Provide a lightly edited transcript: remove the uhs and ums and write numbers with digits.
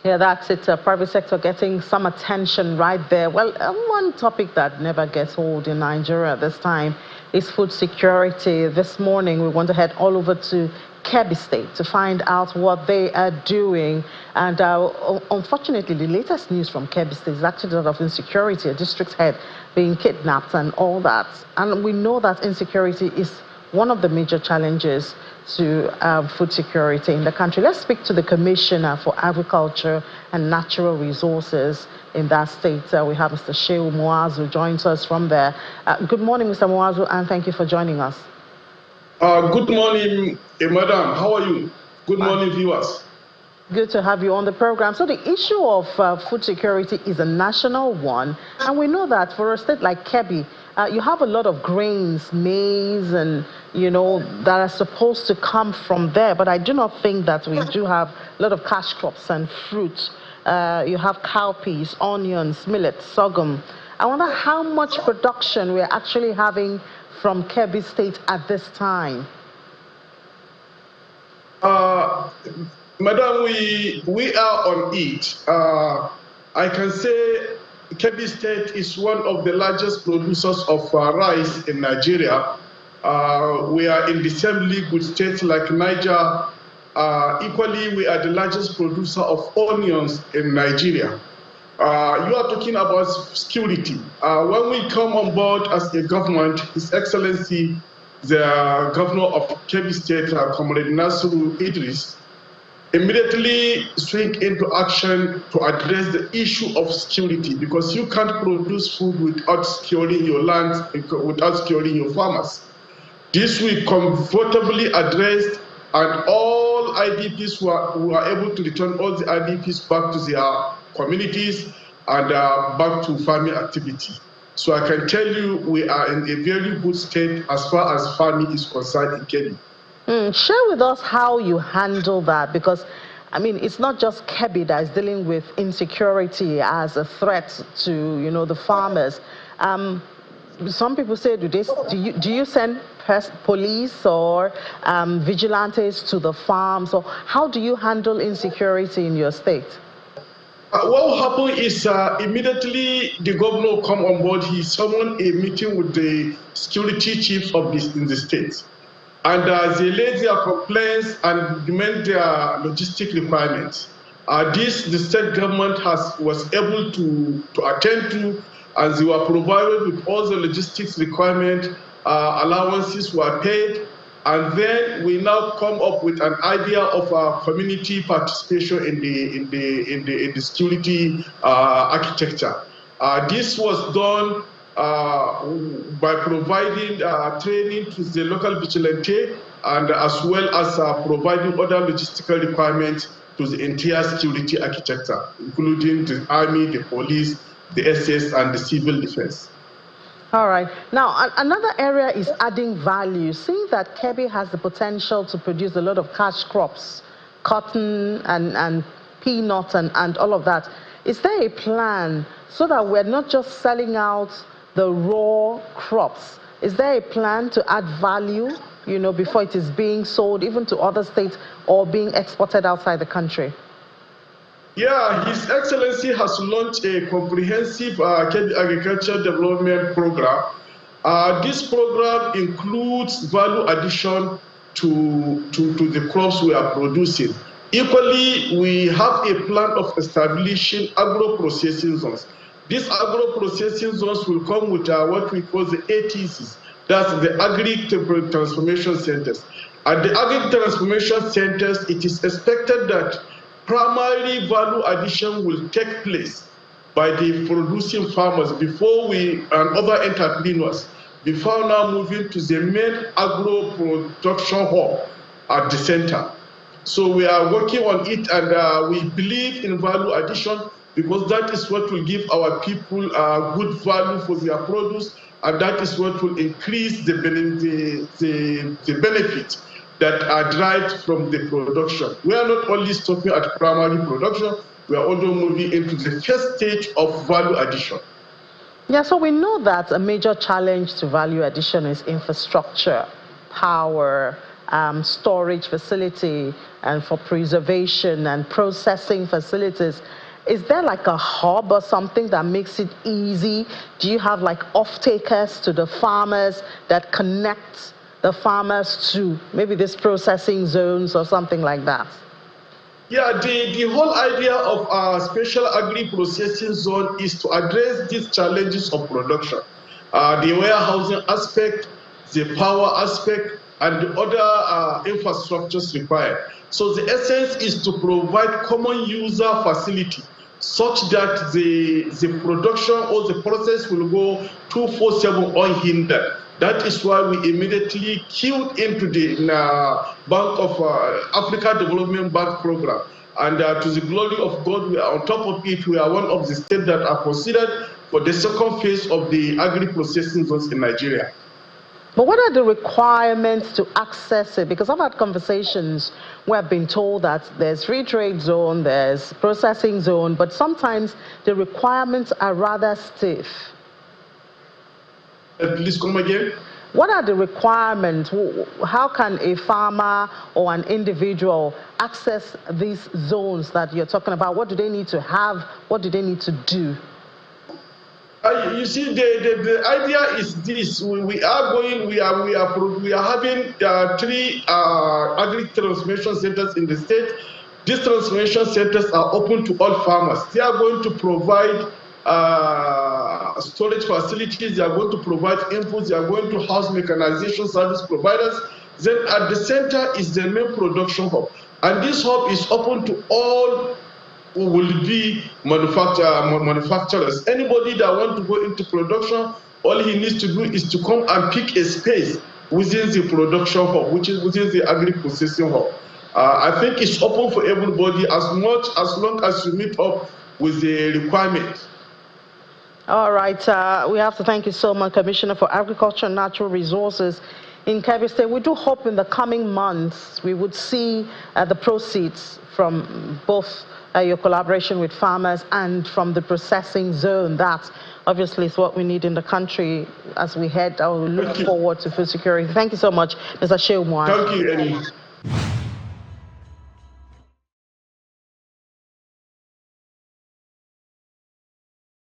Yeah, that's it. Private sector getting some attention right there. Well, one topic that never gets old in Nigeria this time is food security. This morning, we want to head all over to Kebbi State to find out what they are doing. And unfortunately, the latest news from Kebbi State is actually that of insecurity, a district head being kidnapped and all that. And we know that insecurity is one of the major challenges to food security in the country. Let's speak to the Commissioner for Agriculture and Natural Resources in that state. We have Mr. Shehu Muazu joins us from there. Good morning, Mr. Muazu, and thank you for joining us. Good morning, madam. How are you? Good morning, viewers. Good to have you on the program. So the issue of food security is a national one, and we know that for a state like Kebbi, you have a lot of grains, maize, and that are supposed to come from there. But I do not think that we do have a lot of cash crops and fruit. You have cowpeas, onions, millet, sorghum. I wonder how much production we're actually having from Kebbi State at this time. Madam, we are on it. I can say Kebbi State is one of the largest producers of rice in Nigeria. We are in the same league with states like Niger. Equally, we are the largest producer of onions in Nigeria. You are talking about security. When we come on board as a government, His Excellency, the Governor of Kebbi State, Comrade Nasiru Idris, immediately swing into action to address the issue of security, because you can't produce food without securing your land, without securing your farmers. This we comfortably addressed, and all IDPs who are able to return all the IDPs back to their communities and back to farming activity. So I can tell you we are in a very good state as far as farming is concerned in Kebbi. Share with us how you handle that, because I mean, it's not just Kebbi that is dealing with insecurity as a threat to the farmers. Some people say, do you send police or vigilantes to the farms, or how do you handle insecurity in your state? What will happen is immediately the governor come on board. He summoned a meeting with the security chiefs in the state. And they laid their complaints and demand their logistic requirements. The state government was able to attend to, and they were provided with all the logistics requirements. Allowances were paid, and then we now come up with an idea of community participation in the security architecture. This was done by providing training to the local vigilante, and as well as providing other logistical requirements to the entire security architecture, including the army, the police, the SS, and the civil defense. All right. Now, another area is adding value. Seeing that Kebbi has the potential to produce a lot of cash crops, cotton and peanuts and all of that, is there a plan so that we're not just selling out the raw crops? Is there a plan to add value, before it is being sold even to other states or being exported outside the country? Yeah, His Excellency has launched a comprehensive agriculture development program. This program includes value addition to the crops we are producing. Equally, we have a plan of establishing agro-processing zones. These agro-processing zones will come with what we call the ATCs, that's the Agri-Transformation Centers. At the Agri-Transformation Centers, it is expected that primary value addition will take place by the producing farmers and other entrepreneurs before now moving to the main agro-production hub at the center. So we are working on it, and we believe in value addition, because that is what will give our people good value for their produce, and that is what will increase the benefit that are derived from the production. We are not only stopping at primary production, we are also moving into the first stage of value addition. Yeah, so we know that a major challenge to value addition is infrastructure, power, storage facility and for preservation and processing facilities. Is there like a hub or something that makes it easy? Do you have like off-takers to the farmers that connect the farmers to maybe this processing zones or something like that? Yeah, the whole idea of our special agri-processing zone is to address these challenges of production. The warehousing aspect, the power aspect, and the other infrastructures required. So the essence is to provide common user facility such that the production or the process will go 24/7 unhindered. That is why we immediately queued into the Bank of Africa Development Bank program. And to the glory of God, we are on top of it. We are one of the states that are considered for the second phase of the agri-processing zones in Nigeria. But what are the requirements to access it? Because I've had conversations where I've been told that there's free trade zone, there's processing zone, but sometimes the requirements are rather stiff. Please come again. What are the requirements? How can a farmer or an individual access these zones that you're talking about? What do they need to have? What do they need to do? You see, the idea is this: we are having 3 agri transformation centers in the state. These transformation centers are open to all farmers. They are going to provide storage facilities, they are going to provide inputs, they are going to house mechanization service providers. Then at the center is the main production hub. And this hub is open to all who will be manufacturers. Anybody that wants to go into production, all he needs to do is to come and pick a space within the production hub, which is within the agri-processing hub. I think it's open for everybody as long as you meet up with the requirement. All right, we have to thank you so much, Commissioner for Agriculture and Natural Resources in Kebbi State. We do hope in the coming months we would see the proceeds from both your collaboration with farmers and from the processing zone. That obviously is what we need in the country as we head or look forward to food security. Thank you so much, Mr. Shehu Moaz. Thank you, Eddie.